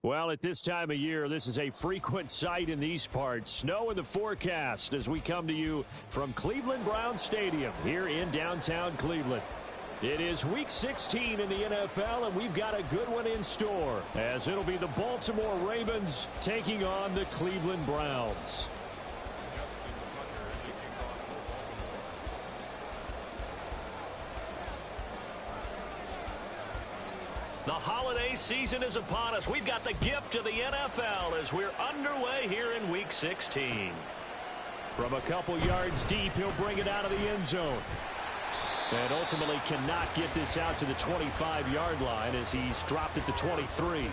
Well, at this time of year, this is a frequent sight in these parts. Snow in the forecast as we come to you from Cleveland Browns Stadium here in downtown Cleveland. It is Week 16 in the NFL, and we've got a good one in store, as it'll be the Baltimore Ravens taking on the Cleveland Browns. The holiday season is upon us. We've got the gift of the NFL as we're underway here in Week 16. From a couple yards deep, he'll bring it out of the end zone. And ultimately cannot get this out to the 25-yard line as he's dropped at the 23.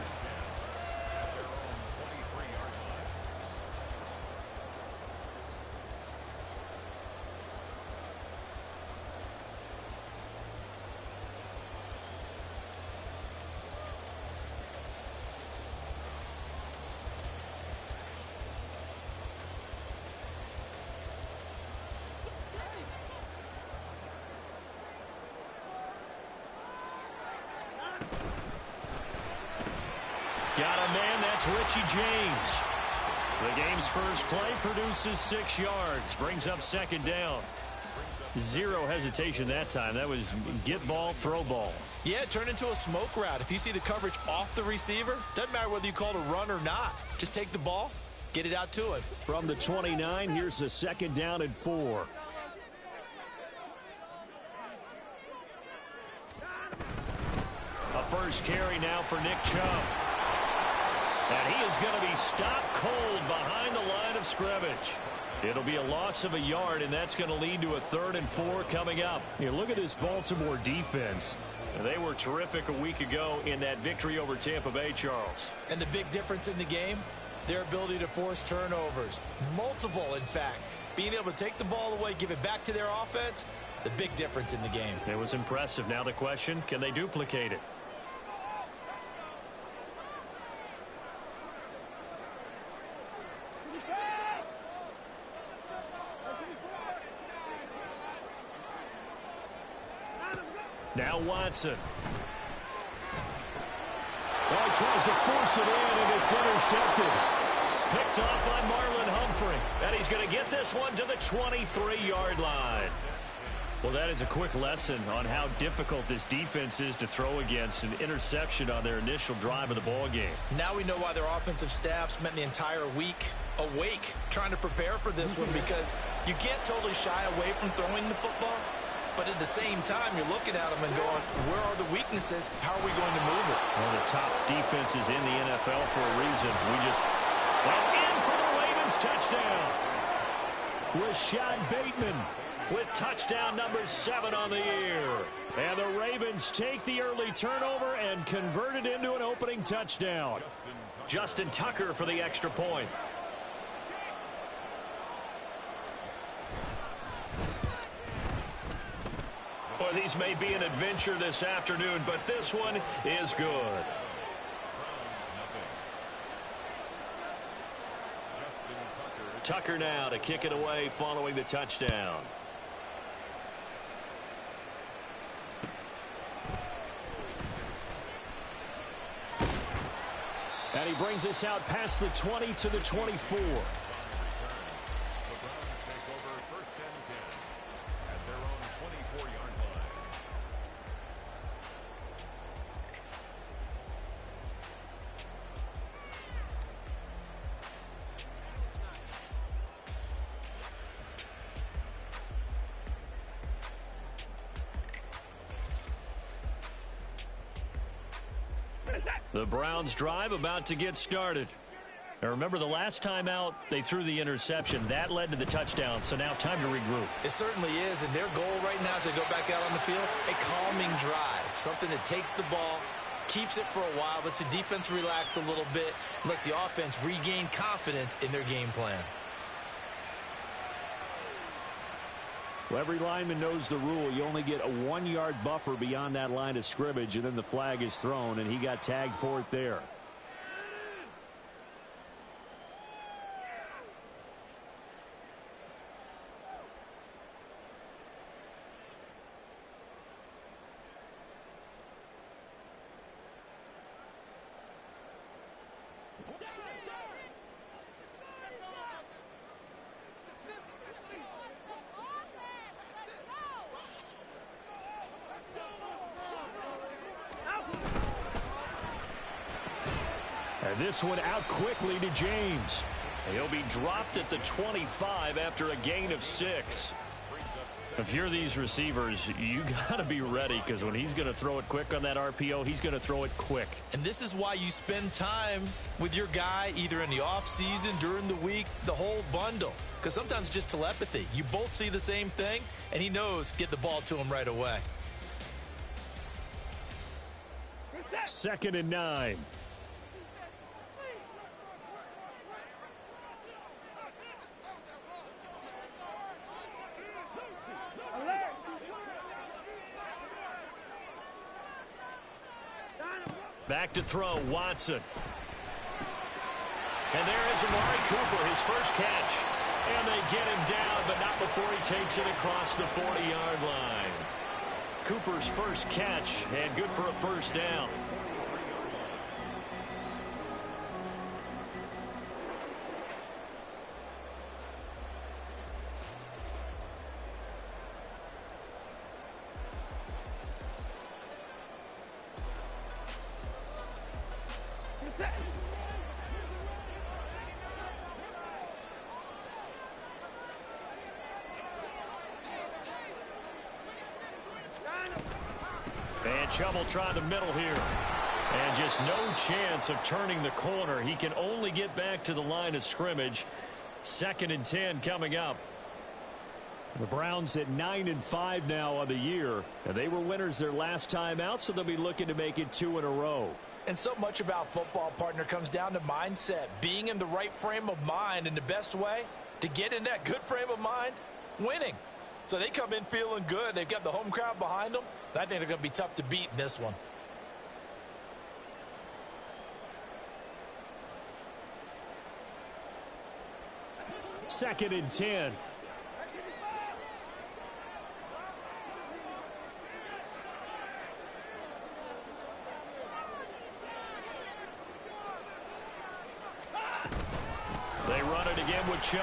Got a man, that's Richie James. The game's first play produces 6 yards, brings up second down. Zero hesitation that time. That was get ball, throw ball. Yeah, it turned into a smoke route. If you see the coverage off the receiver, doesn't matter whether you call it a run or not. Just take the ball, get it out to him. From the 29, here's the second down and 4. A first carry now for Nick Chubb. And he is going to be stopped cold behind the line of scrimmage. It'll be a loss of a yard, and that's going to lead to a 3rd and 4 coming up. You look at this Baltimore defense. They were terrific a week ago in that victory over Tampa Bay, Charles. And the big difference in the game, their ability to force turnovers. Multiple, in fact. Being able to take the ball away, give it back to their offense, the big difference in the game. It was impressive. Now the question, can they duplicate it? Now Watson. Oh, he tries to force it in, and it's intercepted. Picked off by Marlon Humphrey. And he's going to get this one to the 23-yard line. Well, that is a quick lesson on how difficult this defense is to throw against. An interception on their initial drive of the ball game. Now we know why their offensive staff spent the entire week awake trying to prepare for this one, because you can't totally shy away from throwing the football. But at the same time, you're looking at them and going, where are the weaknesses? How are we going to move it? One of the top defenses in the NFL for a reason. We just went in for the Ravens touchdown. Rashad Bateman with touchdown number 7 on the year. And the Ravens take the early turnover and convert it into an opening touchdown. Justin Tucker for the extra point. Boy, these may be an adventure this afternoon, but this one is good. Tucker now to kick it away following the touchdown. And he brings us out past the 20 to the 24. The Browns drive about to get started. Now remember, the last time out, they threw the interception. That led to the touchdown, so now time to regroup. It certainly is, and their goal right now as they go back out on the field, a calming drive. Something that takes the ball, keeps it for a while, lets the defense relax a little bit, lets the offense regain confidence in their game plan. Well, every lineman knows the rule. You only get a 1-yard buffer beyond that line of scrimmage, and then the flag is thrown, and he got tagged for it there. And this one out quickly to James. He'll be dropped at the 25 after a gain of 6. If you're these receivers, you got to be ready, because when he's going to throw it quick on that RPO, he's going to throw it quick. And this is why you spend time with your guy either in the offseason, during the week, the whole bundle. Because sometimes it's just telepathy. You both see the same thing, and he knows get the ball to him right away. 2nd and 9. Back to throw, Watson. And there is Amari Cooper, his first catch. And they get him down, but not before he takes it across the 40-yard line. Cooper's first catch, and good for a first down. And Chubb will try the middle here. And just no chance of turning the corner. He can only get back to the line of scrimmage. 2nd and 10 coming up. The Browns at 9-5 now on the year. And they were winners their last time out, so they'll be looking to make it 2 in a row. And so much about football, partner, comes down to mindset. Being in the right frame of mind, and the best way to get in that good frame of mind, winning. So they come in feeling good. They've got the home crowd behind them. And I think they're going to be tough to beat in this one. Second and 10. They run it again with Chubb.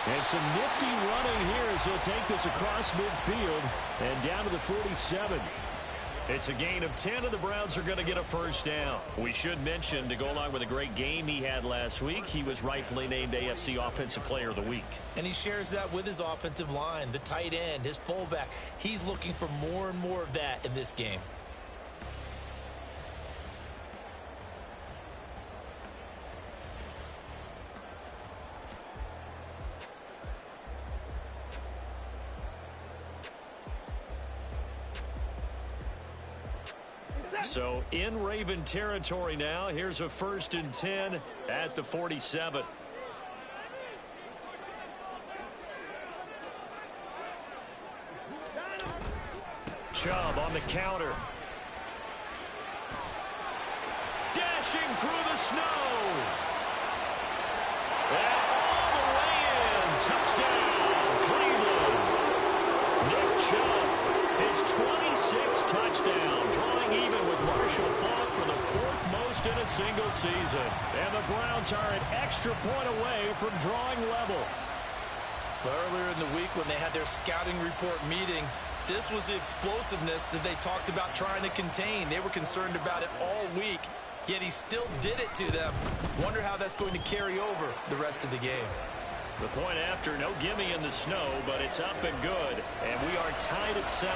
And some nifty running here as he'll take this across midfield and down to the 47. It's a gain of 10, and the Browns are going to get a first down. We should mention, to go along with a great game he had last week, he was rightfully named AFC Offensive Player of the Week. And he shares that with his offensive line, the tight end, his fullback. He's looking for more and more of that in this game. So in Raven territory now. Here's a 1st and 10 at the 47. Chubb on the counter. Dashing through the snow. And all the way in. Touchdown, Cleveland. Nick Chubb, his 26th touchdown, drawing even with Marshall Faulk for the 4th most in a single season. And the Browns are an extra point away from drawing level. Earlier in the week when they had their scouting report meeting, this was the explosiveness that they talked about trying to contain. They were concerned about it all week, yet he still did it to them. Wonder how that's going to carry over the rest of the game. The point after, no gimme in the snow, but it's up and good. And we are tied at 7.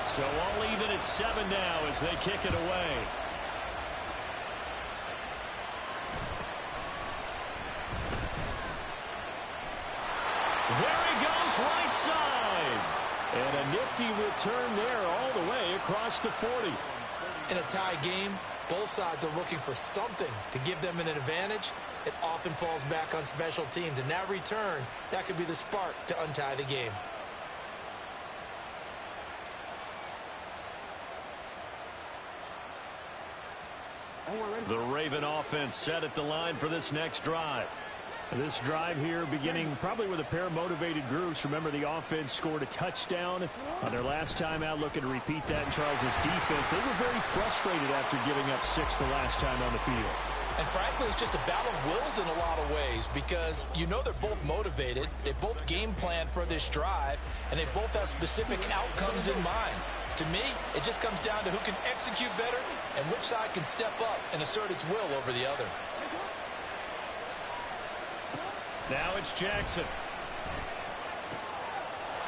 So all even at 7 now as they kick it away. There he goes, right side. And a nifty return there all the way across the 40. In a tie game, both sides are looking for something to give them an advantage. It often falls back on special teams. And that return, that could be the spark to untie the game. The Raven offense set at the line for this next drive. This drive here beginning probably with a pair of motivated groups. Remember, the offense scored a touchdown on their last time out, looking to repeat that in Charles's defense. They were very frustrated after giving up 6 the last time on the field. And frankly, it's just a battle of wills in a lot of ways because you know they're both motivated, they both game plan for this drive, and they both have specific outcomes in mind. To me, it just comes down to who can execute better and which side can step up and assert its will over the other. Now it's Jackson.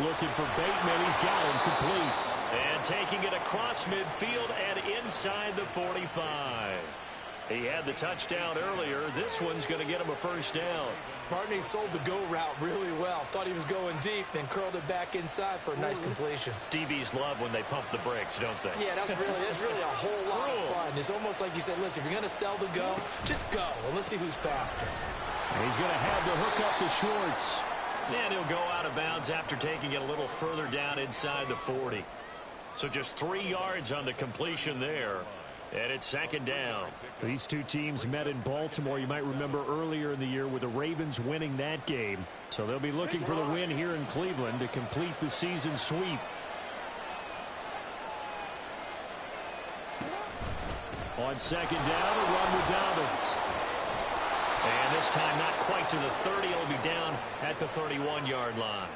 Looking for Bateman. He's got him complete. And taking it across midfield and inside the 45. He had the touchdown earlier. This one's going to get him a first down. Barney sold the go route really well. Thought he was going deep, then curled it back inside for a nice completion. DBs love when they pump the brakes, don't they? Yeah, that's really a whole lot of fun. It's almost like you said, listen, if you're going to sell the go, just go. And let's see who's faster. And he's going to have to hook up the shorts. And he'll go out of bounds after taking it a little further down inside the 40. So just 3 yards on the completion there. And it's second down. These two teams met in Baltimore. You might remember earlier in the year with the Ravens winning that game. So they'll be looking for the win here in Cleveland to complete the season sweep. On second down, a run with Dobbins. And this time not quite to the 30. It'll be down at the 31-yard line.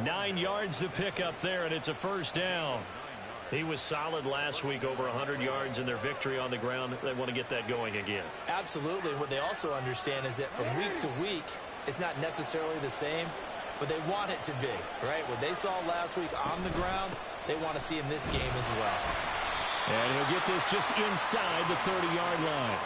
9 yards to pick up there, and it's a first down. He was solid last week, over 100 yards in their victory on the ground. They want to get that going again. Absolutely. What they also understand is that from week to week, it's not necessarily the same, but they want it to be, right? What they saw last week on the ground, they want to see in this game as well. And he'll get this just inside the 30-yard line.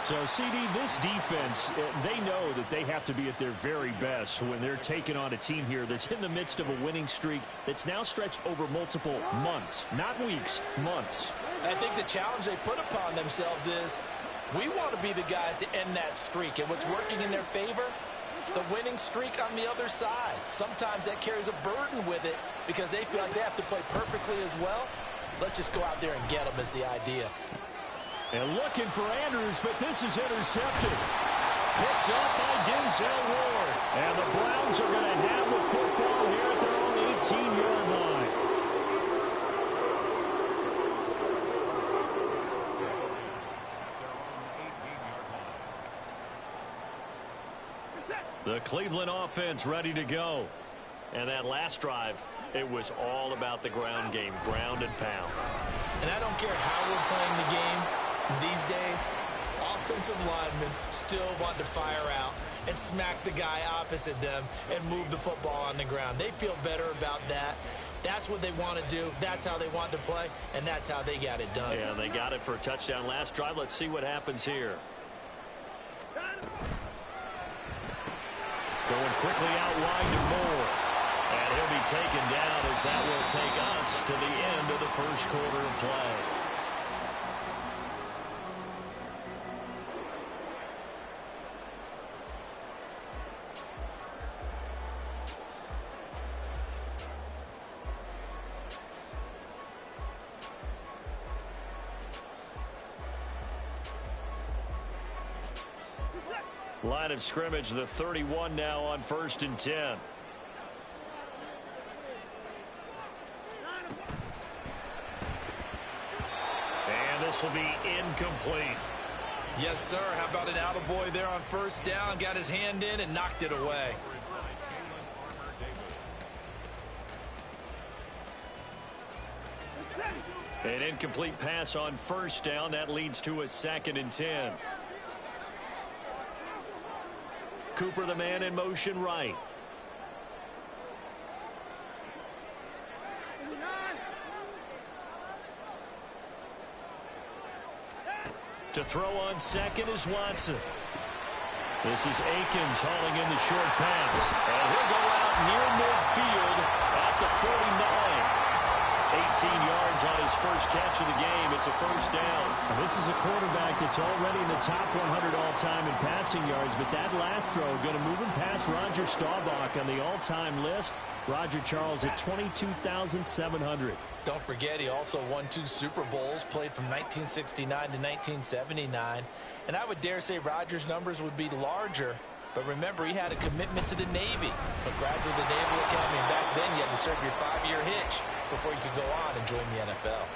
So, CD, this defense, they know that they have to be at their very best when they're taking on a team here that's in the midst of a winning streak that's now stretched over multiple months, not weeks, months. I think the challenge they put upon themselves is we want to be the guys to end that streak. And what's working in their favor? The winning streak on the other side. Sometimes that carries a burden with it because they feel like they have to play perfectly as well. Let's just go out there and get them is the idea. And looking for Andrews, but this is intercepted. Picked up by Denzel Ward. And the Browns are going to have the football here at their own 18-yard line. The Cleveland offense ready to go. And that last drive, it was all about the ground game, ground and pound. And I don't care how we're playing the game these days, offensive linemen still want to fire out and smack the guy opposite them and move the football on the ground. They feel better about that. That's what they want to do. That's how they want to play, and that's how they got it done. Yeah, they got it for a touchdown last drive. Let's see what happens here. Going quickly out wide to Moore. And he'll be taken down as that will take us to the end of the first quarter of play. Line of scrimmage, the 31 now on 1st and 10. And this will be incomplete. Yes, sir. How about an attaboy there on first down? Got his hand in and knocked it away. An incomplete pass on first down. That leads to a 2nd and 10. Cooper, the man in motion right. To throw on second is Watson. This is Akins hauling in the short pass. And he'll go out near midfield at the 49. 18 yards on his first catch of the game. It's a first down. And this is a quarterback that's already in the top 100 all-time in passing yards, but that last throw going to move him past Roger Staubach on the all-time list. Roger Charles at 22,700. Don't forget, he also won 2 Super Bowls, played from 1969 to 1979. And I would dare say Roger's numbers would be larger. But remember, he had a commitment to the Navy. A graduate of the Naval Academy. And back then, you had to serve your 5-year hitch before you could go on and join the NFL.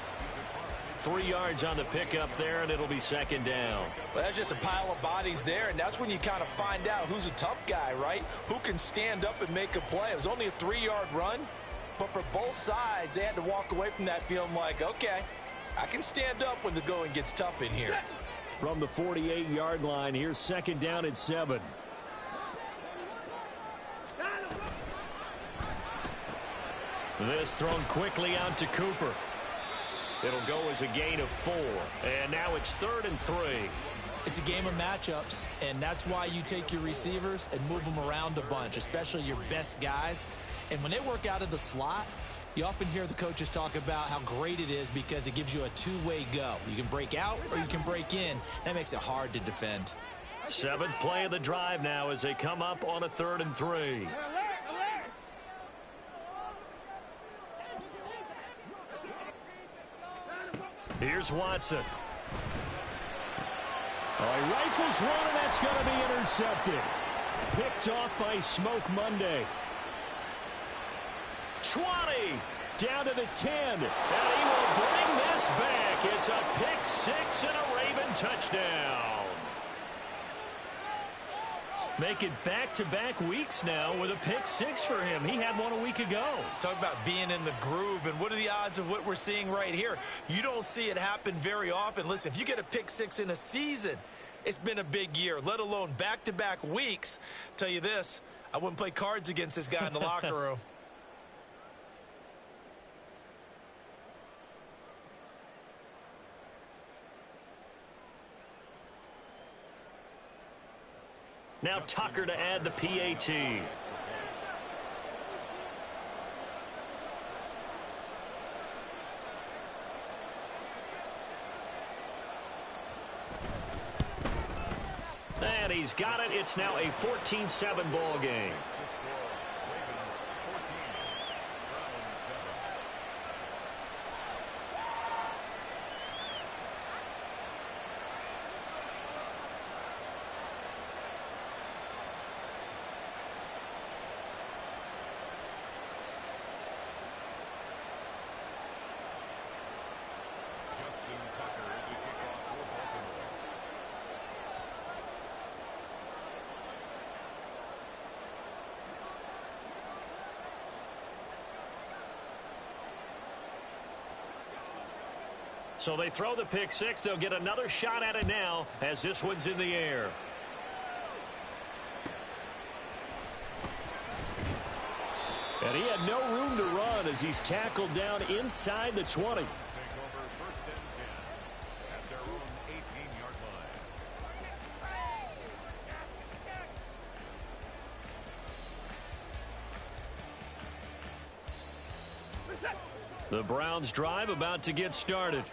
3 yards on the pickup there, and it'll be second down. Well, that's just a pile of bodies there, and that's when you kind of find out who's a tough guy, right? Who can stand up and make a play. It was only a 3-yard run, but for both sides, they had to walk away from that feeling like, okay, I can stand up when the going gets tough in here. From the 48-yard line, here's second down and 7. This thrown quickly out to Cooper. It'll go as a gain of 4. And now it's 3rd and 3. It's a game of matchups, and that's why you take your receivers and move them around a bunch, especially your best guys. And when they work out of the slot, you often hear the coaches talk about how great it is because it gives you a two-way go. You can break out or you can break in. That makes it hard to defend. 7th play of the drive now as they come up on a 3rd and 3. Here's Watson. Oh, he rifles one, and that's going to be intercepted. Picked off by Smoke Monday. 20, down to the 10, and he will bring this back. It's a pick 6 and a Raven touchdown. Make it back-to-back weeks now with a pick 6 for him. He had one a week ago. Talk about being in the groove, and what are the odds of what we're seeing right here? You don't see it happen very often. Listen, if you get a pick 6 in a season, it's been a big year, let alone back-to-back weeks. Tell you this, I wouldn't play cards against this guy in the locker room. Now Tucker to add the PAT. And he's got it. It's now a 14-7 ball game. So they throw the pick 6. They'll get another shot at it now as this one's in the air. And he had no room to run as he's tackled down inside the 20. The Browns drive about to get started.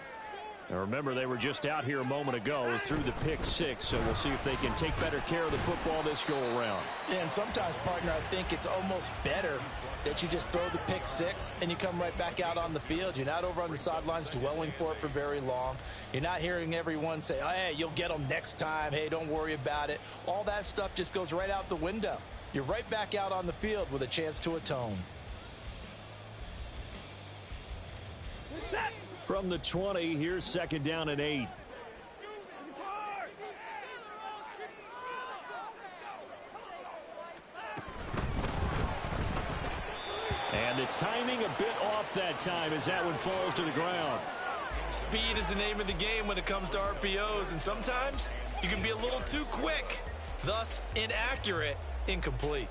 Now remember, they were just out here a moment ago through the pick 6, so we'll see if they can take better care of the football this go-around. Yeah, and sometimes, partner, I think it's almost better that you just throw the pick 6 and you come right back out on the field. You're not over on the sidelines dwelling for it for very long. You're not hearing everyone say, oh, hey, you'll get them next time. Hey, don't worry about it. All that stuff just goes right out the window. You're right back out on the field with a chance to atone. From the 20, here's second down and 8. And the timing a bit off that time as that one falls to the ground. Speed is the name of the game when it comes to RPOs, and sometimes you can be a little too quick, thus inaccurate, incomplete.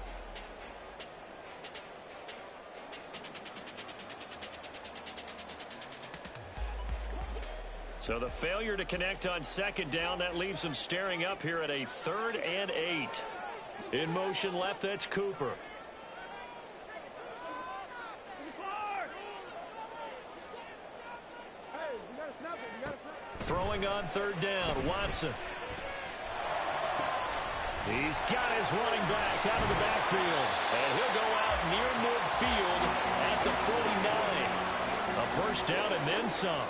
So the failure to connect on second down, that leaves them staring up here at a 3rd and 8. In motion left, that's Cooper. Throwing on 3rd down, Watson. He's got his running back out of the backfield. And he'll go out near midfield at the 49. A first down and then some.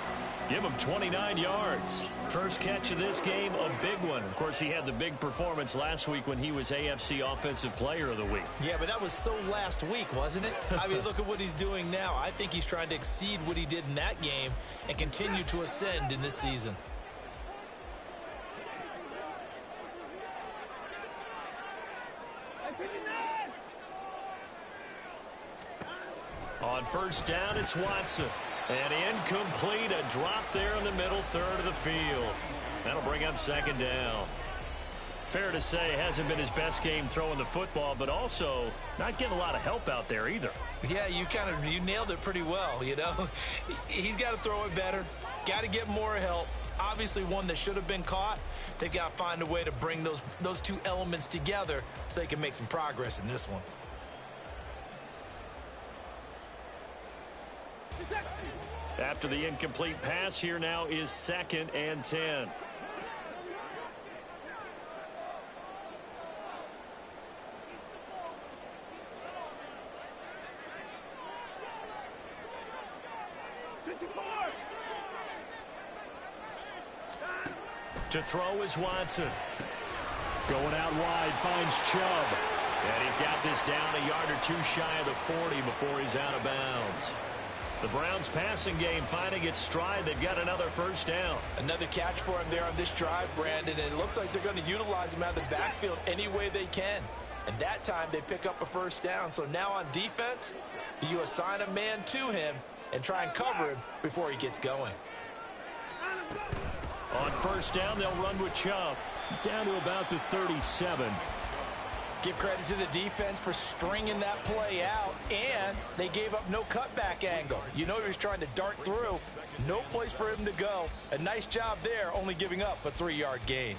Give him 29 yards. First catch of this game, a big one. Of course, he had the big performance last week when he was AFC Offensive Player of the Week. Yeah, but that was so last week, wasn't it? I mean, look at what he's doing now. I think he's trying to exceed what he did in that game and continue to ascend in this season. On first down, it's Watson. And incomplete, a drop there in the middle third of the field. That'll bring up second down. Fair to say, hasn't been his best game throwing the football, but also not getting a lot of help out there either. Yeah, you nailed it pretty well, you know. He's got to throw it better, got to get more help. Obviously one that should have been caught. They've got to find a way to bring those two elements together so they can make some progress in this one. After the incomplete pass, here now is 2nd and 10. To throw is Watson. Going out wide, finds Chubb. And he's got this down a yard or two shy of the 40 before he's out of bounds. The Browns passing game finding its stride. They've got another first down. Another catch for him there on this drive, Brandon, and it looks like they're going to utilize him out of the backfield any way they can. And that time they pick up a first down. So now on defense, you assign a man to him and try and cover him before he gets going. On first down, they'll run with Chubb. Down to about the 37. Give credit to the defense for stringing that play out, and they gave up no cutback angle. You know he was trying to dart through. No place for him to go. A nice job there, only giving up a 3-yard gain.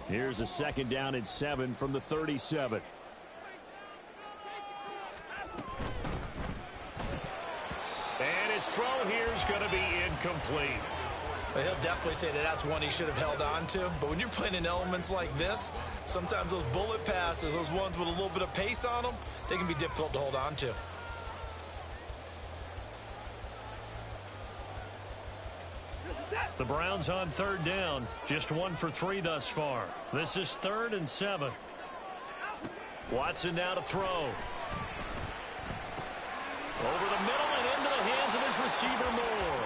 Here's a 2nd down and 7 from the 37. And his throw here is going to be incomplete. Well, he'll definitely say that that's one he should have held on to. But when you're playing in elements like this, sometimes those bullet passes, those ones with a little bit of pace on them, they can be difficult to hold on to. The Browns on 3rd down. Just 1 for 3 thus far. This is 3rd and 7. Watson now to throw. Over the middle and into the hands of his receiver Moore.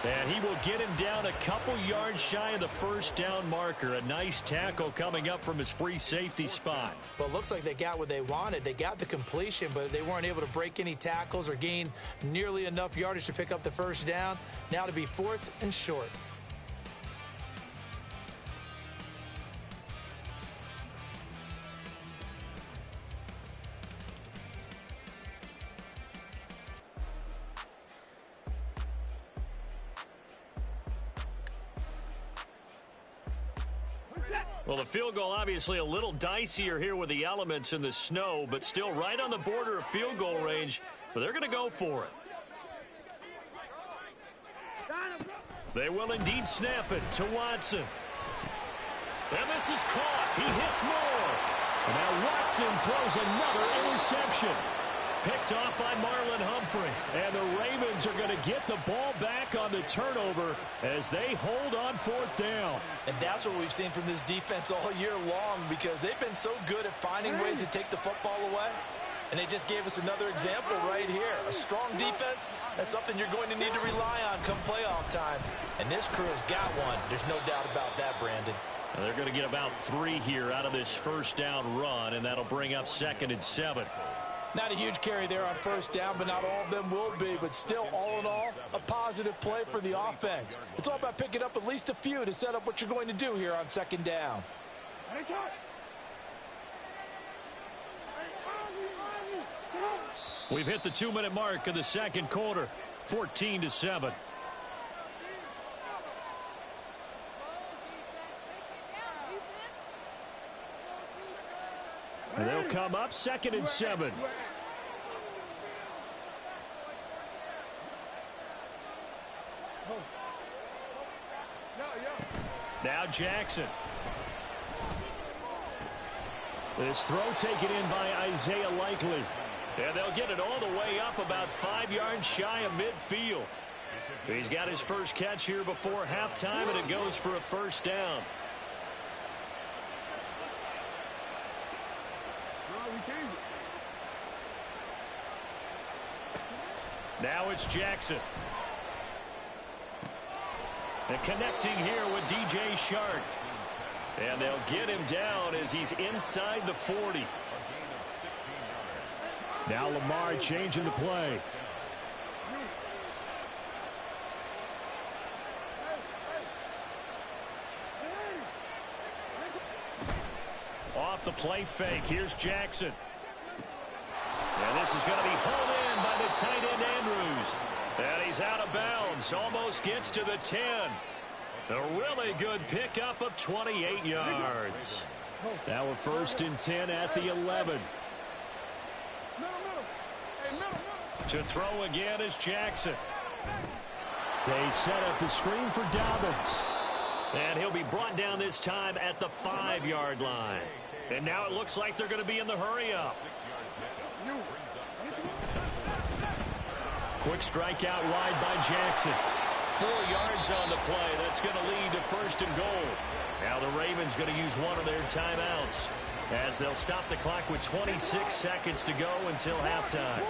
And he will get him down a couple yards shy of the first down marker. A nice tackle coming up from his free safety spot. Well, it looks like they got what they wanted. They got the completion, but they weren't able to break any tackles or gain nearly enough yardage to pick up the first down. Now to be 4th and short. Well, the field goal obviously a little dicier here with the elements in the snow, but still right on the border of field goal range. But they're going to go for it. They will indeed snap it to Watson. And this is caught. He hits Moore. And now Watson throws another interception. Picked off by Marlon Humphrey. And the Ravens are going to get the ball back on the turnover as they hold on 4th down. And that's what we've seen from this defense all year long, because they've been so good at finding ways to take the football away. And they just gave us another example right here. A strong defense, that's something you're going to need to rely on come playoff time. And this crew has got one. There's no doubt about that, Brandon. And they're going to get about 3 here out of this first down run, and that'll bring up 2nd and 7. Not a huge carry there on first down, but not all of them will be. But still, all in all, a positive play for the offense. It's all about picking up at least a few to set up what you're going to do here on 2nd down. We've hit the 2-minute mark of the 2nd quarter, 14-7. And they'll come up 2nd and 7. Now Jackson. This throw taken in by Isaiah Likely. And they'll get it all the way up about 5 yards shy of midfield. He's got his first catch here before halftime, and it goes for a first down. Now it's Jackson. And connecting here with DJ Chark. And they'll get him down as he's inside the 40. Now Lamar changing the play. Off the play fake. Here's Jackson. And this is going to be hauled in by the tight end Andrews. And he's out of bounds. Almost gets to the 10. A really good pickup of 28 yards. Now a 1st and 10 at the 11. To throw again is Jackson. They set up the screen for Dobbins. And he'll be brought down this time at the 5-yard line. And now it looks like they're going to be in the hurry-up. Quick strike out wide by Jackson. 4 yards on the play. That's going to lead to 1st and goal. Now the Ravens going to use one of their timeouts as they'll stop the clock with 26 seconds to go until halftime.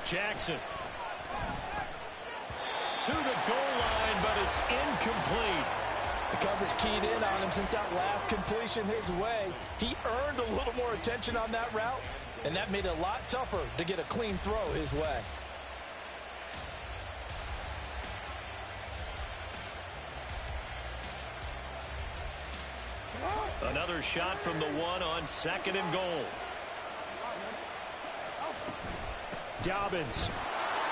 Jackson to the goal line, but it's incomplete. The coverage keyed in on him since that last completion his way. He earned a little more attention on that route, and that made it a lot tougher to get a clean throw his way. Another shot from the 1 on 2nd and goal. Dobbins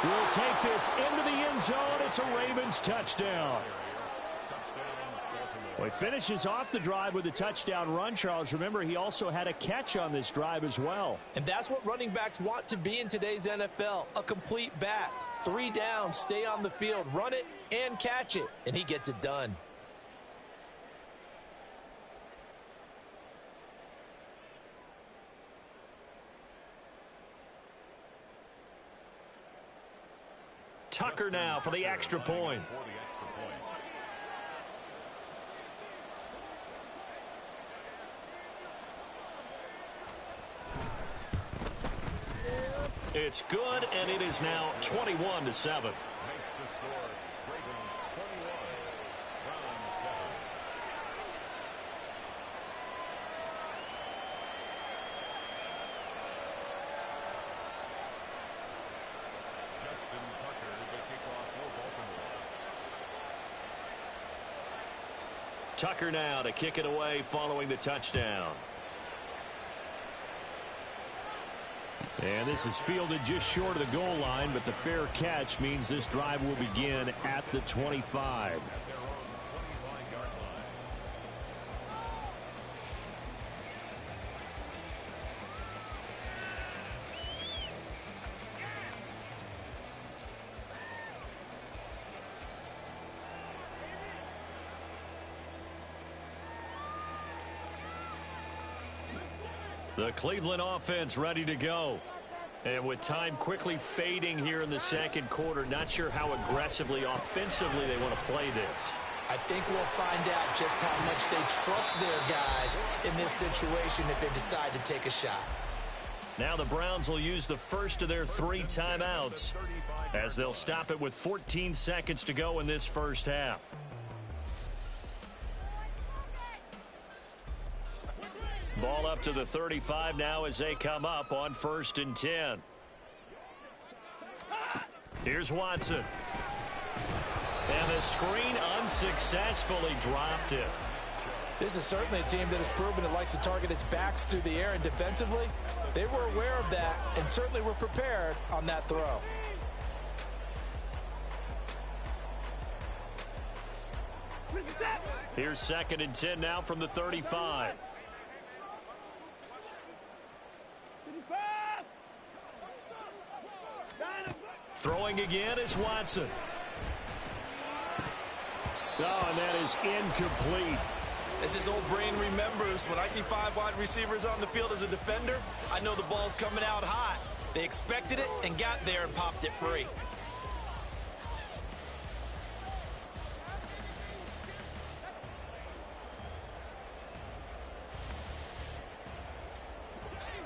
will take this into the end zone. It's a Ravens touchdown. Well, he finishes off the drive with a touchdown run, Charles. Remember, he also had a catch on this drive as well. And that's what running backs want to be in today's NFL, a complete back. 3 downs, stay on the field, run it, and catch it. And he gets it done. Tucker now for the extra point. It's good, and it is now 21-7. Tucker now to kick it away following the touchdown. And this is fielded just short of the goal line, but the fair catch means this drive will begin at the 25. The Cleveland offense ready to go. And with time quickly fading here in the 2nd quarter, not sure how aggressively, offensively they want to play this. I think we'll find out just how much they trust their guys in this situation if they decide to take a shot. Now the Browns will use the first of their 3 timeouts as they'll stop it with 14 seconds to go in this first half. Ball up to the 35 now as they come up on 1st and 10. Here's Watson. And the screen unsuccessfully dropped it. This is certainly a team that has proven it likes to target its backs through the air, and defensively, they were aware of that and certainly were prepared on that throw. Here's 2nd and 10 now from the 35. Throwing again is Watson. Oh, and that is incomplete. As his old brain remembers, when I see 5 wide receivers on the field as a defender, I know the ball's coming out hot. They expected it and got there and popped it free.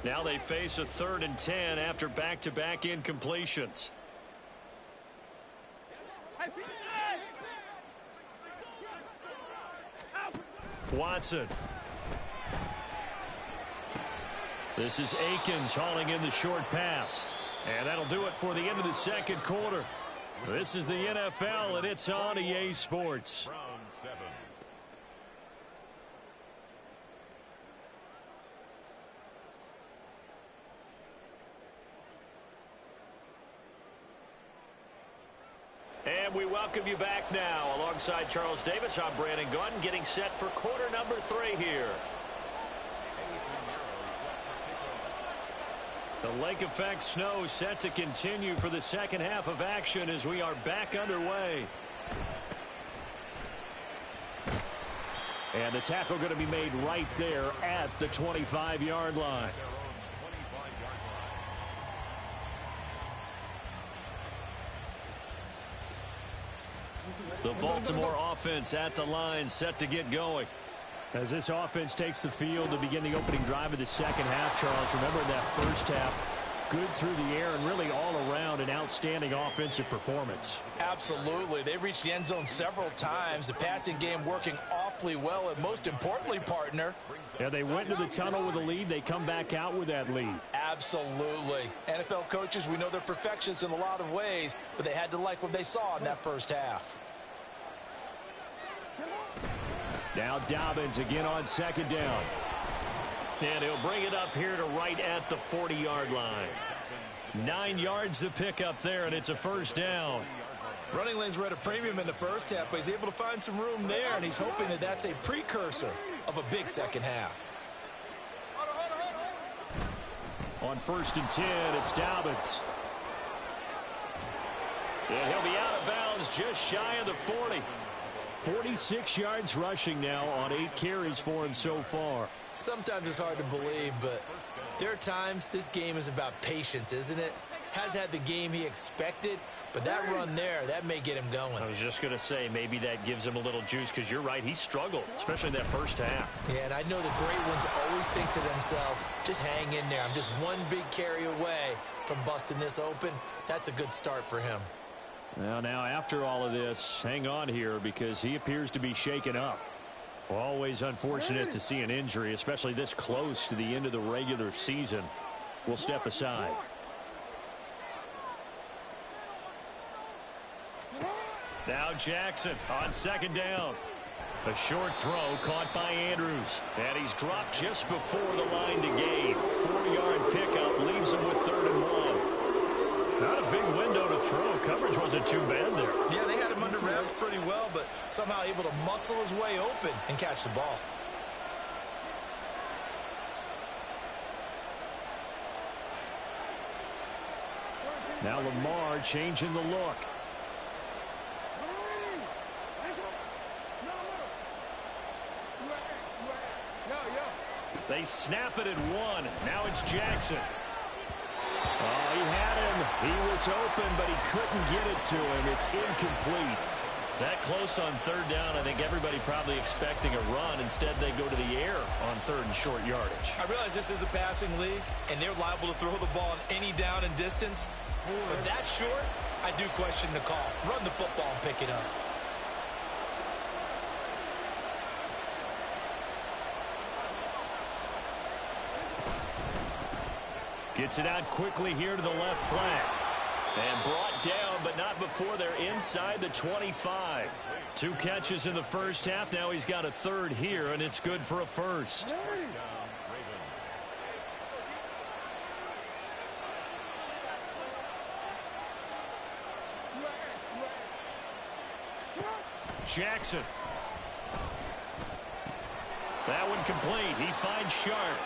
Now they face a 3rd and 10 after back-to-back incompletions. Watson. This is Akins hauling in the short pass. And that'll do it for the end of the second quarter. This is the NFL, and it's on EA Sports. Round 7. And we welcome you back now. Alongside Charles Davis, I'm Brandon Gunn, getting set for quarter number 3 here. The lake effect snow set to continue for the second half of action as we are back underway. And the tackle going to be made right there at the 25-yard line. The Baltimore offense at the line, set to get going. As this offense takes the field to begin the opening drive of the second half, Charles, remember in that first half, good through the air and really all around an outstanding offensive performance. Absolutely. They reached the end zone several times. The passing game working awfully well, and most importantly, partner. Yeah, they went into the tunnel with a lead. They come back out with that lead. Absolutely. NFL coaches, we know they're perfectionists in a lot of ways, but they had to like what they saw in that first half. Now Dobbins again on second down. And he'll bring it up here to right at the 40-yard line. 9 yards to pick up there, and it's a first down. Running lanes were at a premium in the first half, but he's able to find some room there, and he's hoping that that's a precursor of a big second half. On 1st and 10, it's Dobbins. And he'll be out of bounds just shy of the 40. 46 yards rushing now on 8 carries for him so far. Sometimes it's hard to believe, but there are times this game is about patience, isn't it? Has had the game he expected, but that run there, that may get him going. I was just going to say, maybe that gives him a little juice, because you're right, he struggled, especially in that first half. Yeah, and I know the great ones always think to themselves, just hang in there. I'm just one big carry away from busting this open. That's a good start for him. Well, now after all of this, hang on here because he appears to be shaken up. Always unfortunate to see an injury, especially this close to the end of the regular season. We'll step aside. Now Jackson on second down. A short throw caught by Andrews. And he's dropped just before the line to gain. 4-yard pickup leaves him with 3rd and 1. Not a big window to throw. Coverage wasn't too bad there. Yeah, they had him under wraps pretty well, but somehow able to muscle his way open and catch the ball. Now Lamar changing the look. They snap it at 1. Now it's Jackson. Oh, he had him. He was open, but he couldn't get it to him. It's incomplete. That close on 3rd down, I think everybody probably expecting a run. Instead, they go to the air on 3rd and short yardage. I realize this is a passing league, and they're liable to throw the ball on any down and distance. But that short, I do question the call. Run the football and pick it up. Gets it out quickly here to the left flank. And brought down, but not before they're inside the 25. 2 catches in the first half. Now he's got a 3rd here, and it's good for a first. Jackson. That one complete. He finds Sharp.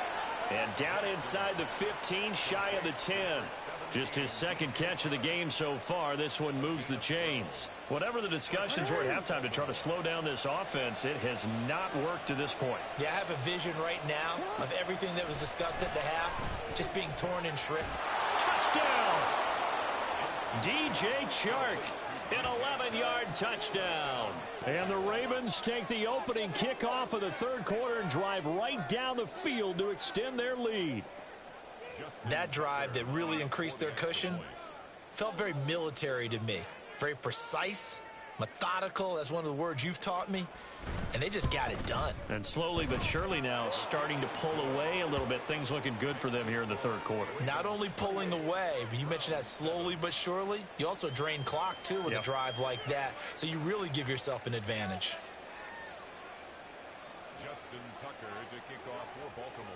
And down inside the 15, shy of the 10. Just his second catch of the game so far. This one moves the chains. Whatever the discussions were at halftime to try to slow down this offense, it has not worked to this point. Yeah, I have a vision right now of everything that was discussed at the half just being torn and shredded. Touchdown! DJ Chark, an 11-yard touchdown. And the Ravens take the opening kickoff of the third quarter and drive right down the field to extend their lead. That drive that really increased their cushion felt very military to me. Very precise, methodical. That's one of the words you've taught me. And they just got it done. And slowly but surely now starting to pull away a little bit. Things looking good for them here in the third quarter. Not only pulling away, but you mentioned that slowly but surely. You also drain clock, too, with a drive like that. So you really give yourself an advantage. Justin Tucker to kick off for Baltimore.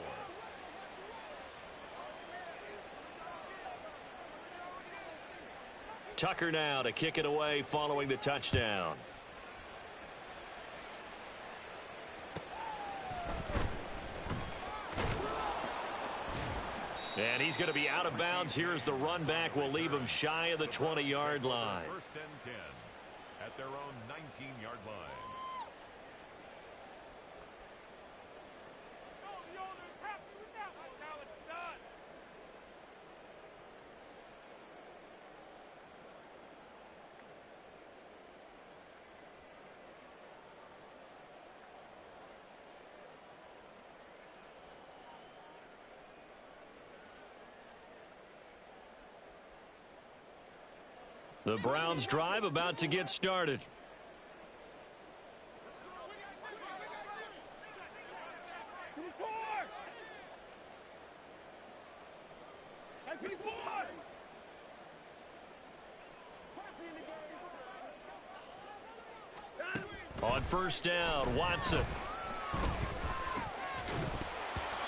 Tucker now to kick it away following the touchdown. And he's going to be out of bounds. Here's the run back. We'll leave him shy of the 20-yard line. First and 10 at their own 19-yard line. The Browns drive about to get started. On first down, Watson.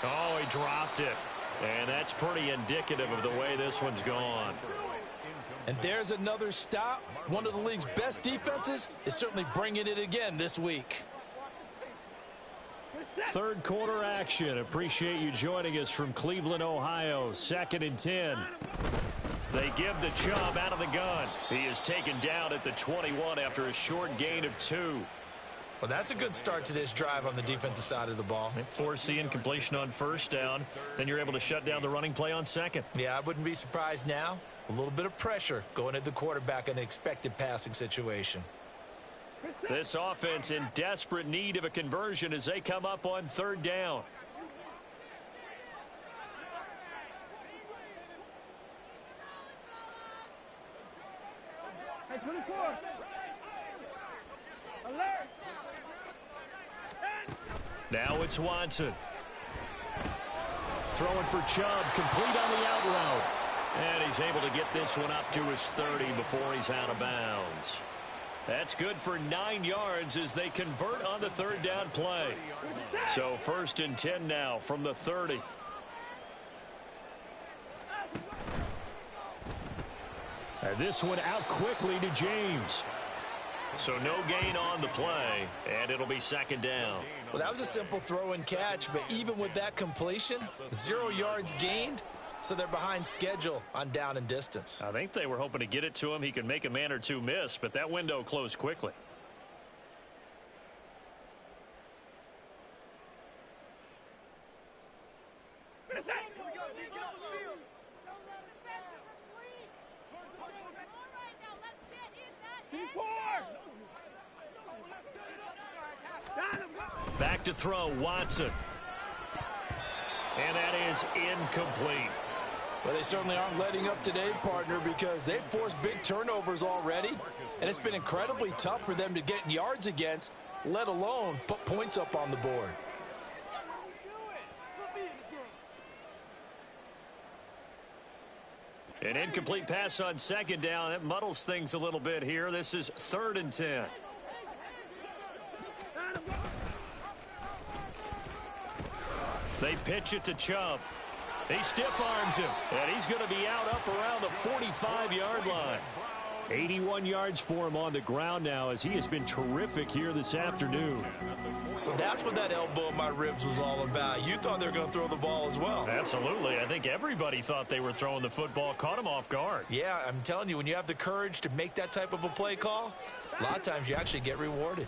Oh, he dropped it. And that's pretty indicative of the way this one's gone. And there's another stop. One of the league's best defenses is certainly bringing it again this week. Third quarter action. Appreciate you joining us from Cleveland, Ohio. 2nd and 10. They give the Chubb out of the gun. He is taken down at the 21 after a short gain of 2. Well, that's a good start to this drive on the defensive side of the ball. They force the incompletion on first down. Then you're able to shut down the running play on second. Yeah, I wouldn't be surprised now. A little bit of pressure going at the quarterback in an expected passing situation. This offense in desperate need of a conversion as they come up on third down. Now it's Watson. Throwing for Chubb, complete on the out route. And he's able to get this one up to his 30 before he's out of bounds. That's good for 9 yards as they convert on the third down play. So 1st and 10 now from the 30. And this one out quickly to James. So no gain on the play, and it'll be 2nd down. Well, that was a simple throw and catch, but even with that completion, 0 yards gained, so they're behind schedule on down and distance. I think they were hoping to get it to him. He could make a man or two miss, but that window closed quickly. Back to throw, Watson. And that is incomplete. Well, they certainly aren't letting up today, partner, because they've forced big turnovers already, and it's been incredibly tough for them to get yards against, let alone put points up on the board. An incomplete pass on 2nd down. That muddles things a little bit here. This is 3rd and 10. They pitch it to Chubb. He stiff arms him, and he's going to be out up around the 45-yard line. 81 yards for him on the ground now as he has been terrific here this afternoon. So that's what that elbow in my ribs was all about. You thought they were going to throw the ball as well. Absolutely. I think everybody thought they were throwing the football, caught him off guard. Yeah, I'm telling you, when you have the courage to make that type of a play call, a lot of times you actually get rewarded.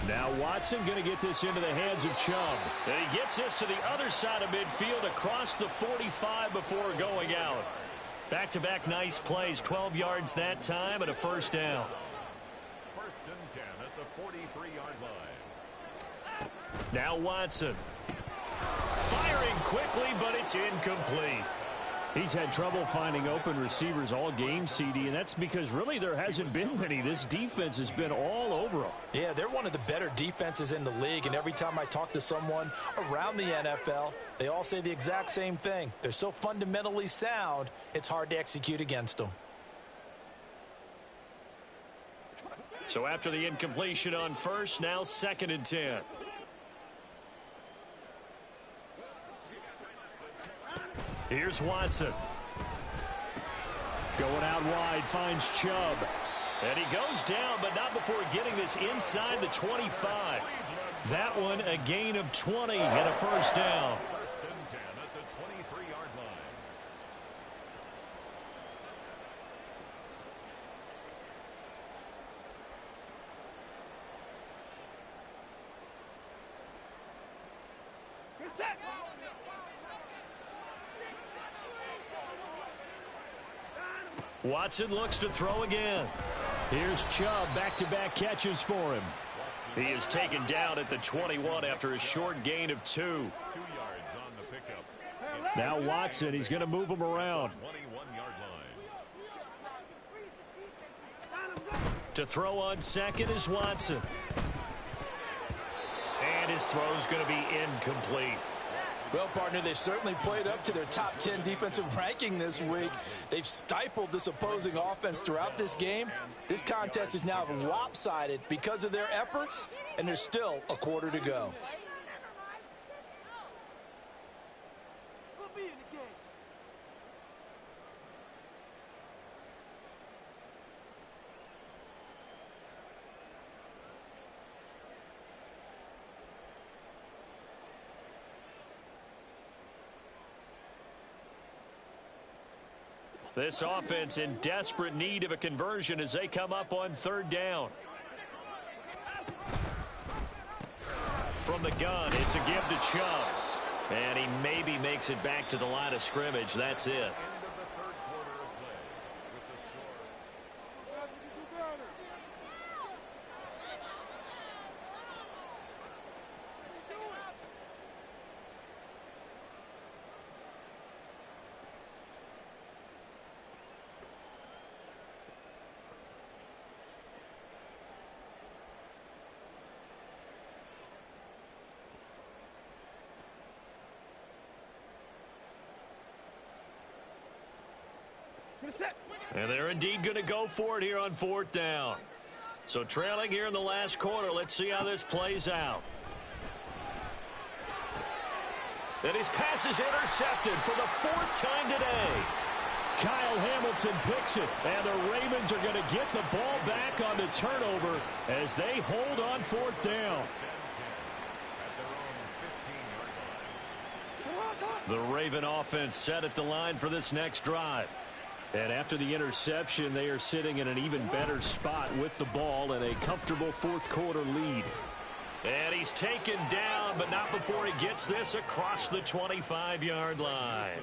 Now Watson going to get this into the hands of Chubb. And he gets this to the other side of midfield across the 45 before going out. Back-to-back nice plays, 12 yards that time and a first down. First and 10 at the 43-yard line. Now Watson. Firing quickly, but it's incomplete. He's had trouble finding open receivers all game, CD, and that's because really there hasn't been many. This defense has been all over them. Yeah, they're one of the better defenses in the league, and every time I talk to someone around the NFL, they all say the exact same thing. They're so fundamentally sound, it's hard to execute against them. So after the incompletion on first, now 2nd and 10. Here's Watson. Going out wide, finds Chubb. And he goes down, but not before getting this inside the 25. That one a gain of 20 and a first down. First and 10 at the 23-yard line. Watson looks to throw again. Here's Chubb, back-to-back catches for him. He is taken down at the 21 after a short gain of 2. 2 yards on the pickup. Now Watson, he's going to move him around. 21-yard line. To throw on second is Watson. And his throw's going to be incomplete. Well, partner, they've certainly played up to their top 10 defensive ranking this week. They've stifled this opposing offense throughout this game. This contest is now lopsided because of their efforts, and there's still a quarter to go. This offense in desperate need of a conversion as they come up on 3rd down. From the gun, it's a give to Chubb. And he maybe makes it back to the line of scrimmage. That's it. End of the 3rd quarter of play with the score. And they're indeed going to go for it here on 4th down. So trailing here in the last quarter. Let's see how this plays out. And his pass is intercepted for the 4th time today. Kyle Hamilton picks it, and the Ravens are going to get the ball back on the turnover as they hold on 4th down. The Raven offense set at the line for this next drive. And after the interception, they are sitting in an even better spot with the ball and a comfortable 4th quarter lead. And he's taken down, but not before he gets this across the 25-yard line.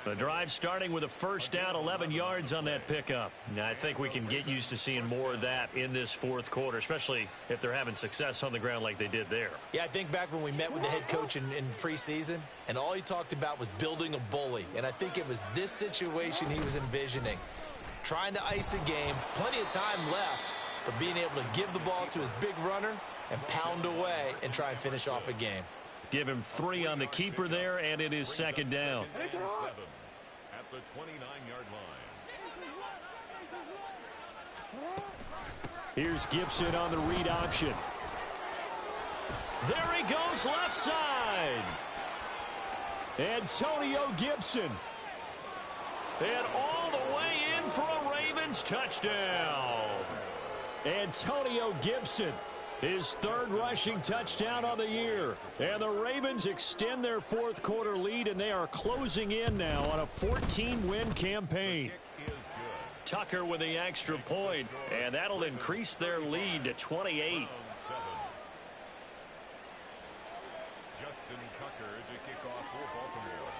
The drive starting with a first down, 11 yards on that pickup. Now, I think we can get used to seeing more of that in this 4th quarter, especially if they're having success on the ground like they did there. Yeah, I think back when we met with the head coach in preseason, and all he talked about was building a bully. And I think it was this situation he was envisioning. Trying to ice a game, plenty of time left, but being able to give the ball to his big runner and pound away and try and finish off a game. Give him 3 on the keeper there, and it is 2nd down. And 7 at the 29-yard line. Here's Gibson on the read option. There he goes left side. Antonio Gibson. And all the way in for a Ravens touchdown. Antonio Gibson, his third rushing touchdown on the year. And the Ravens extend their fourth quarter lead, and they are closing in now on a 14-win campaign. Tucker with the extra point, and that'll increase their lead to 28. Justin Tucker to kick off for Baltimore.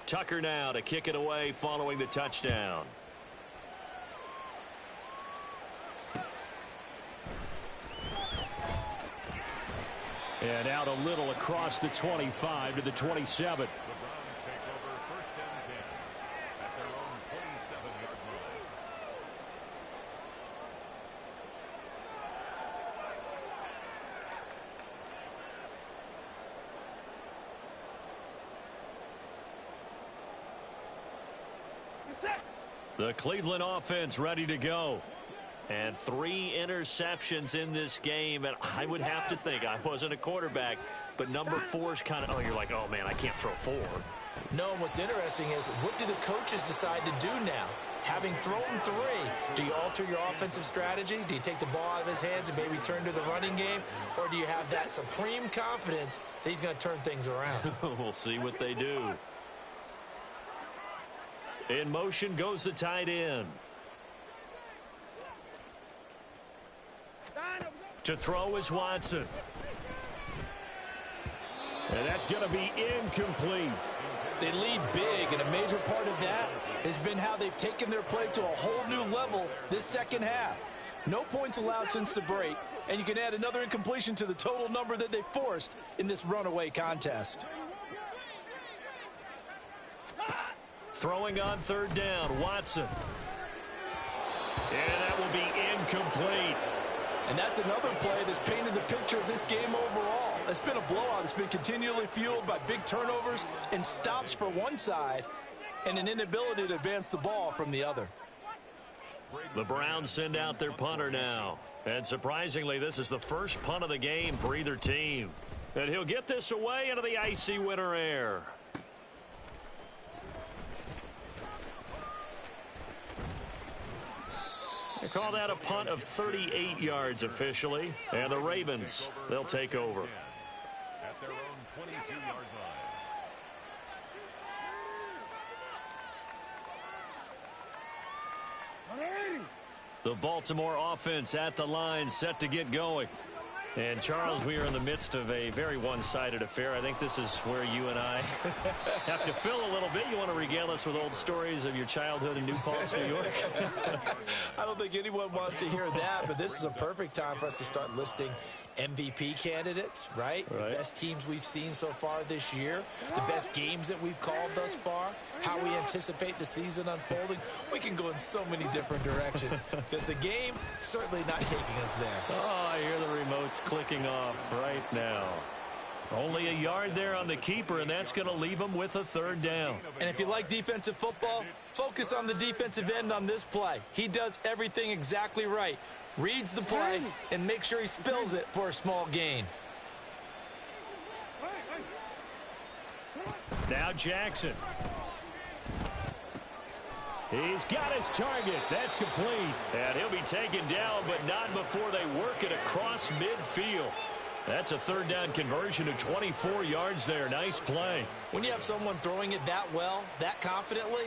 Tucker now to kick it away following the touchdown. And out a little across the 25 to the 27. The Cleveland offense ready to go. And 3 interceptions in this game. And I would have to think, I wasn't a quarterback, but number 4 is kind of, you're like, oh, man, I can't throw 4. No, what's interesting is, what do the coaches decide to do now? Having thrown 3, do you alter your offensive strategy? Do you take the ball out of his hands and maybe turn to the running game? Or do you have that supreme confidence that he's going to turn things around? We'll see what they do. In motion goes the tight end. To throw is Watson. And that's going to be incomplete. They lead big, and a major part of that has been how they've taken their play to a whole new level this second half. No points allowed since the break, and you can add another incompletion to the total number that they forced in this runaway contest. Throwing on third down, Watson. And that will be incomplete. And that's another play that's painted the picture of this game overall. It's been a blowout. It's been continually fueled by big turnovers and stops for one side and an inability to advance the ball from the other. The Browns send out their punter now. And surprisingly, this is the first punt of the game for either team. And he'll get this away into the icy winter air. They call that a punt of 38 yards officially. And the Ravens, they'll take over. At their own 22-yard line. The Baltimore offense at the line, set to get going. And, Charles, we are in the midst of a very one-sided affair. I think this is where you and I have to fill a little bit. You want to regale us with old stories of your childhood in New Paltz, New York? I don't think anyone wants to hear that, but this is a perfect time for us to start listing MVP candidates, right? The best teams we've seen so far this year, the best games that we've called thus far, how we anticipate the season unfolding. We can go in so many different directions because the game certainly not taking us there. Oh, I hear the remotes clicking off right now. Only a yard there on the keeper, and that's going to leave him with a third down. And if you like defensive football, focus on the defensive end on this play. He does everything exactly right. Reads the play and make sure he spills it for a small gain. Now Jackson. He's got his target. That's complete. And he'll be taken down, but not before they work it across midfield. That's a third down conversion of 24 yards there. Nice play. When you have someone throwing it that well, that confidently,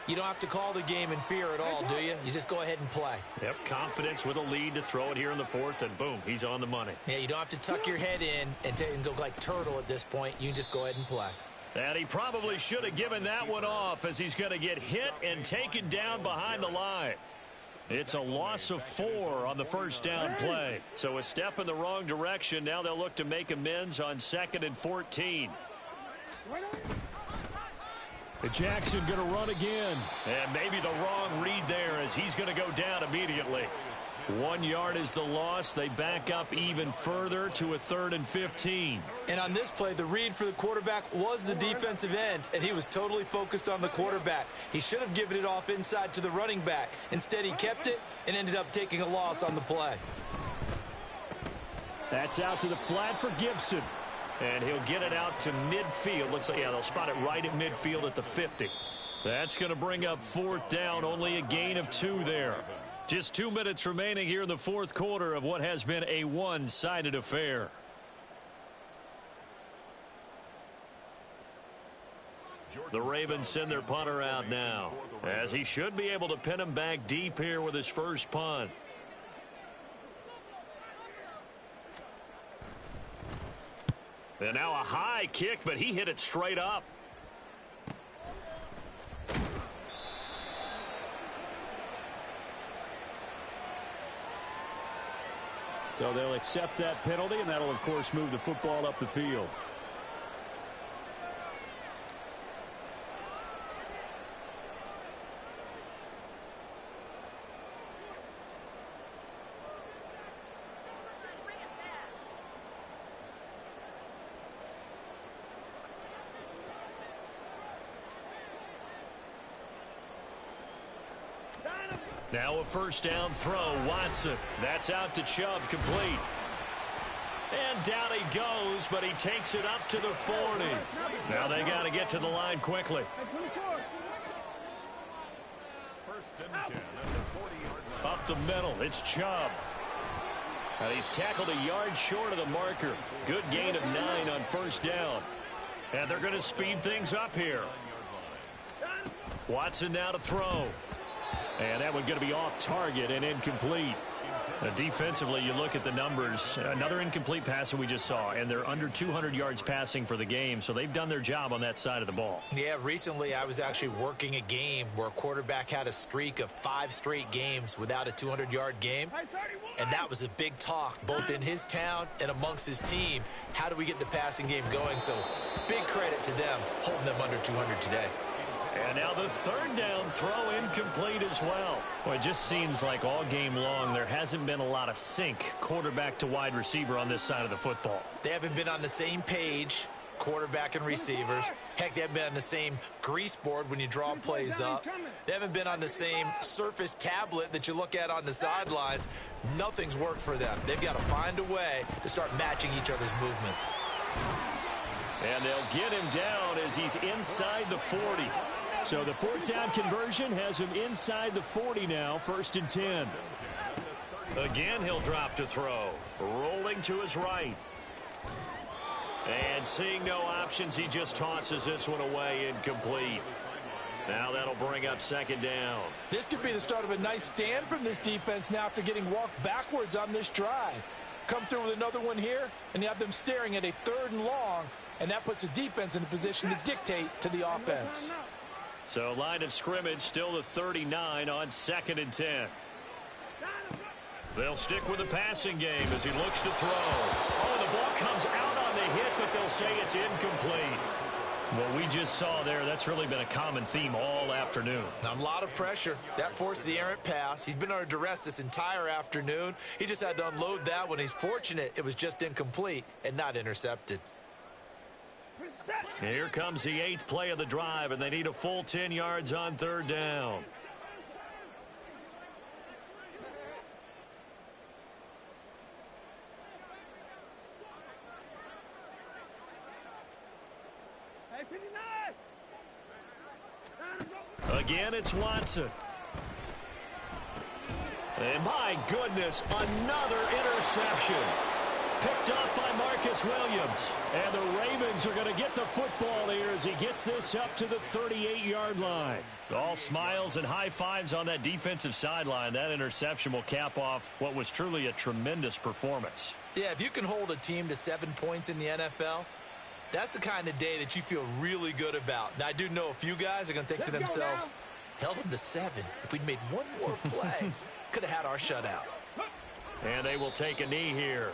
you don't have to call the game in fear at all, do you? You just go ahead and play. Yep, confidence with a lead to throw it here in the fourth, and boom, he's on the money. Yeah, you don't have to tuck your head in and go like turtle at this point. You can just go ahead and play. And he probably should have given that one off as he's going to get hit and taken down behind the line. It's a loss of 4 on the first down play. So a step in the wrong direction. Now they'll look to make amends on 2nd and 14. Jackson going to run again. And maybe the wrong read there as he's going to go down immediately. 1 yard is the loss. They back up even further to a 3rd and 15. And on this play, the read for the quarterback was the defensive end, and he was totally focused on the quarterback. He should have given it off inside to the running back. Instead, he kept it and ended up taking a loss on the play. That's out to the flat for Gibson. And he'll get it out to midfield. Looks like, yeah, they'll spot it right at midfield at the 50. That's going to bring up fourth down, only a gain of 2 there. Just 2 minutes remaining here in the fourth quarter of what has been a one-sided affair. The Ravens send their punter out now, as he should be able to pin him back deep here with his first punt. And now a high kick, but he hit it straight up. So they'll accept that penalty, and that'll, of course, move the football up the field. Now a first down throw. Watson. That's out to Chubb, complete. And down he goes, but he takes it up to the 40. Now they got to get to the line quickly. First and 10 at the 40-yard line. Up the middle, it's Chubb. And he's tackled a yard short of the marker. Good gain of 9 on first down. And they're going to speed things up here. Watson now to throw. And that one's going to be off target and incomplete. Defensively, you look at the numbers. Another incomplete pass that we just saw, and they're under 200 yards passing for the game, so they've done their job on that side of the ball. Yeah, recently I was actually working a game where a quarterback had a streak of 5 straight games without a 200-yard game, and that was a big talk both in his town and amongst his team. How do we get the passing game going? So big credit to them holding them under 200 today. And now the third down throw incomplete as well. Well, it just seems like all game long there hasn't been a lot of sync quarterback to wide receiver on this side of the football. They haven't been on the same page, quarterback and receivers. Heck, they haven't been on the same grease board when you draw plays up. They haven't been on the same surface tablet that you look at on the sidelines. Nothing's worked for them. They've got to find a way to start matching each other's movements. And they'll get him down as he's inside the 40. So the fourth down conversion has him inside the 40 now, first and 10. Again, he'll drop to throw. Rolling to his right. And seeing no options, he just tosses this one away, incomplete. Now that'll bring up second down. This could be the start of a nice stand from this defense now after getting walked backwards on this drive. Come through with another one here, and you have them staring at a 3rd and long, and that puts the defense in a position to dictate to the offense. So line of scrimmage still the 39 on 2nd and 10. They'll stick with the passing game as he looks to throw. Oh, the ball comes out on the hit, but they'll say it's incomplete. What we just saw there, that's really been a common theme all afternoon. A lot of pressure. That forced the errant pass. He's been under duress this entire afternoon. He just had to unload that one. He's fortunate it was just incomplete and not intercepted. Here comes the 8th play of the drive, and they need a full 10 yards on 3rd down. Again, it's Watson. And my goodness, another interception. Picked off by Marcus Williams. And the Ravens are going to get the football here as he gets this up to the 38-yard line. All smiles and high fives on that defensive sideline. That interception will cap off what was truly a tremendous performance. Yeah, if you can hold a team to 7 points in the NFL, that's the kind of day that you feel really good about. Now, I do know a few guys are going to think to themselves, held them to 7. If we'd made one more play, could have had our shutout. And they will take a knee here.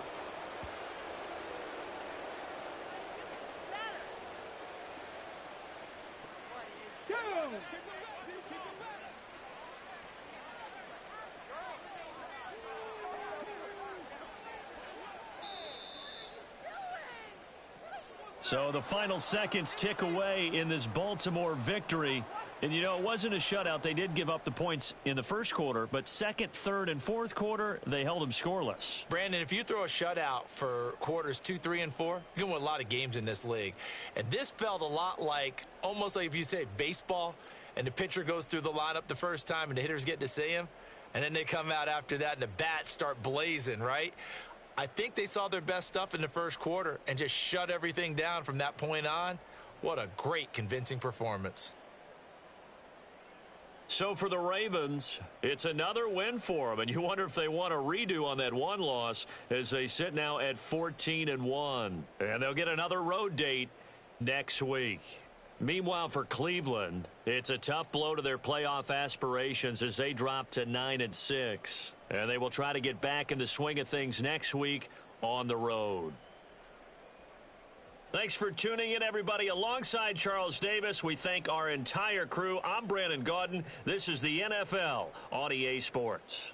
So the final seconds tick away in this Baltimore victory. And, you know, it wasn't a shutout. They did give up the points in the first quarter, but second, third, and fourth quarter, they held them scoreless. Brandon, if you throw a shutout for quarters 2, 3, and 4, you're going to win a lot of games in this league. And this felt a lot like, almost like if you say baseball, and the pitcher goes through the lineup the first time and the hitters get to see him, and then they come out after that and the bats start blazing, right? I think they saw their best stuff in the first quarter and just shut everything down from that point on. What a great, convincing performance. So for the Ravens, it's another win for them, and you wonder if they want a redo on that one loss as they sit now at 14-1. And they'll get another road date next week. Meanwhile, for Cleveland, it's a tough blow to their playoff aspirations as they drop to 9-6. And they will try to get back in the swing of things next week on the road. Thanks for tuning in, everybody. Alongside Charles Davis, we thank our entire crew. I'm Brandon Gaudin. This is the NFL on EA Sports.